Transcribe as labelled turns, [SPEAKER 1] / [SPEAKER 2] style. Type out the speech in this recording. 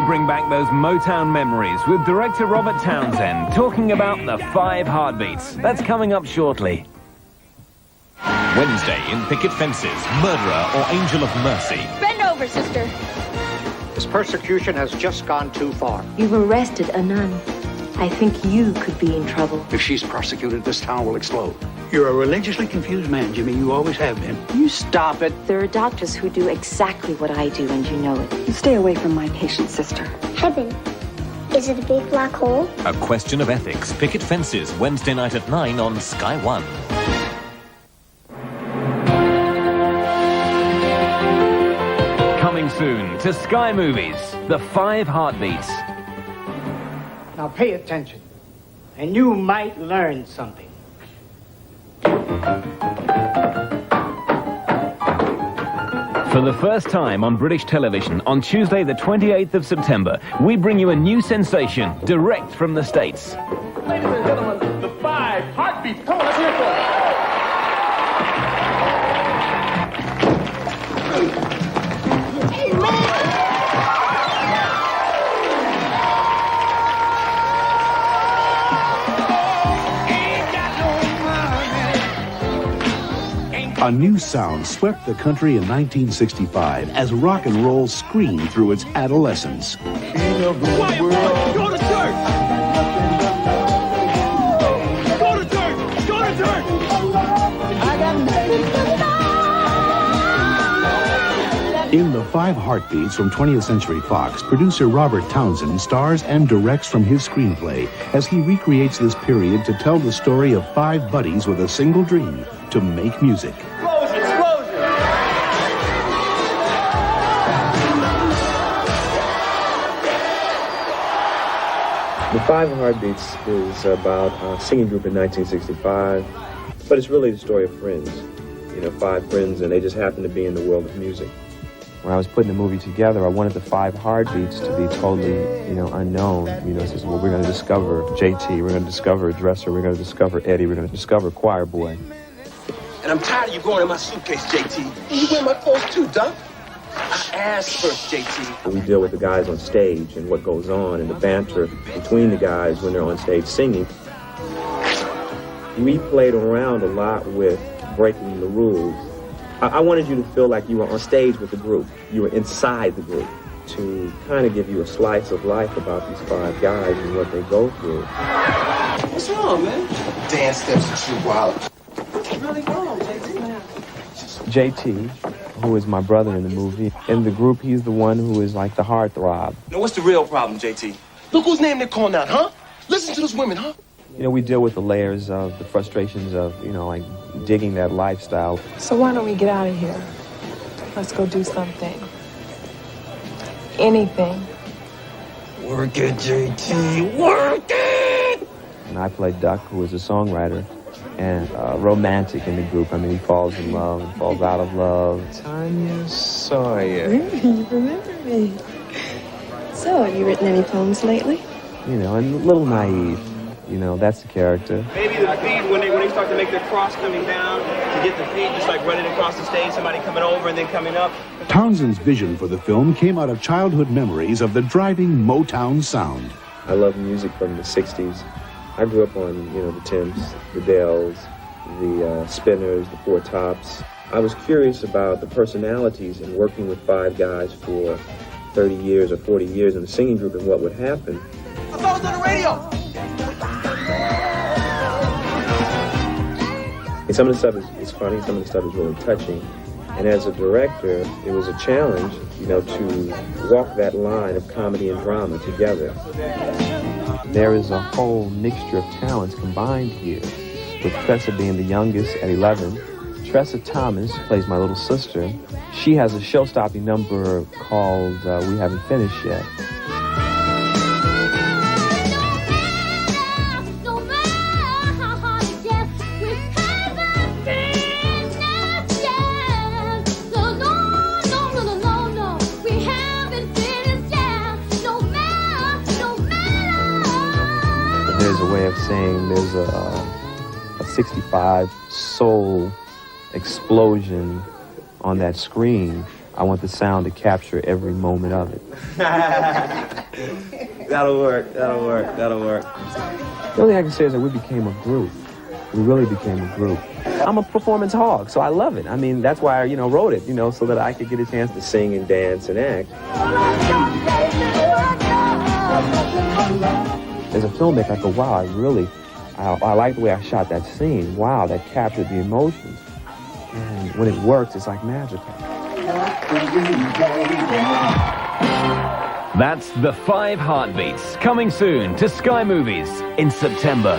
[SPEAKER 1] bring back those Motown memories with director Robert Townsend talking about the 5 heartbeats. That's coming up shortly.
[SPEAKER 2] Wednesday in Picket Fences, Murderer or Angel of Mercy.
[SPEAKER 3] Bend over, sister.
[SPEAKER 4] This persecution has just gone too far.
[SPEAKER 5] You've arrested a nun. I think you could be in trouble.
[SPEAKER 6] If she's prosecuted, this town will explode.
[SPEAKER 7] You're a religiously confused man, Jimmy. You always have been.
[SPEAKER 4] You stop it.
[SPEAKER 5] There are doctors who do exactly what I do, and you know it.
[SPEAKER 8] You stay away from my patient, sister.
[SPEAKER 9] Heaven. Is it a big black hole?
[SPEAKER 2] A Question of Ethics. Picket Fences, Wednesday night at 9 on Sky One.
[SPEAKER 1] Coming soon to Sky Movies, the 5 heartbeats.
[SPEAKER 4] Now pay attention, and you might learn something.
[SPEAKER 1] For the first time on British television, on Tuesday the 28th of September, we bring you a new sensation, direct from the States.
[SPEAKER 10] Ladies and gentlemen, the 5 heartbeats. Come on, let's hear it for it.
[SPEAKER 11] A new sound swept the country in 1965 as rock and roll screamed through its adolescence.
[SPEAKER 10] Go to church! Go to church! Go to church!
[SPEAKER 11] In The 5 Heartbeats from 20th Century Fox, producer Robert Townsend stars and directs from his screenplay as he recreates this period to tell the story of 5 buddies with a single dream: to make music.
[SPEAKER 12] The 5 Heartbeats is about a singing group in 1965, but it's really the story of friends. You know, 5 friends, and they just happen to be in the world of music. When I was putting the movie together, I wanted the 5 Heartbeats to be totally, unknown. Says, well, we're going to discover JT, we're going to discover Dresser, we're going to discover Eddie, we're going to discover Choir Boy.
[SPEAKER 13] And I'm tired of you going in my suitcase, JT. And you wear my clothes too, Doc. I asked first, JT.
[SPEAKER 12] We deal with the guys on stage and what goes on and the banter between the guys when they're on stage singing. We played around a lot with breaking the rules. I wanted you to feel like you were on stage with the group. You were inside the group, to kind of give you a slice of life about these 5 guys and what they go through.
[SPEAKER 13] What's wrong, man? Dance steps are too wild. What's really wrong, JT?
[SPEAKER 12] JT, who is my brother in the movie, in the group, he's the one who is like the heartthrob.
[SPEAKER 13] Now, what's the real problem, JT? Look whose name they're calling out, huh? Listen to those women, huh?
[SPEAKER 12] We deal with the layers of the frustrations of, like digging that lifestyle.
[SPEAKER 8] So why don't we get out of here? Let's go do something. Anything.
[SPEAKER 13] Work it, JT. Work it!
[SPEAKER 12] And I play Duck, who is a songwriter and romantic in the group. I mean, he falls in love and falls out of love.
[SPEAKER 13] Tanya Sawyer.
[SPEAKER 8] Really? You remember me. So, have you written any poems lately?
[SPEAKER 12] And a little naive. That's the character.
[SPEAKER 10] Maybe the feed, when they start to make their cross coming down, to get the feed, just like running across the stage, somebody coming over and then coming up.
[SPEAKER 11] Townsend's vision for the film came out of childhood memories of the driving Motown sound.
[SPEAKER 12] I love music from the 60s. I grew up on, the Temps, the Dells, the Spinners, the Four Tops. I was curious about the personalities and working with 5 guys for 30 years or 40 years in a singing group and what would happen.
[SPEAKER 13] I thought it was on the radio!
[SPEAKER 12] And some of the stuff is funny, some of the stuff is really touching. And as a director, it was a challenge, to walk that line of comedy and drama together. There is a whole mixture of talents combined here, with Tressa being the youngest at 11. Tressa Thomas plays my little sister. She has a show-stopping number called We Haven't Finished Yet. There's a way of saying there's a 65 soul explosion on that screen. I want the sound to capture every moment of it.
[SPEAKER 10] That'll work. That'll work. That'll work.
[SPEAKER 12] The only thing I can say is that we became a group. We really became a group. I'm a performance hog, so I love it. I mean, that's why I, wrote it, so that I could get a chance to sing and dance and act. As a filmmaker, I go, wow, I like the way I shot that scene. Wow, that captured the emotions. And when it works, it's like magical.
[SPEAKER 1] That's The 5 Heartbeats, coming soon to Sky Movies in September.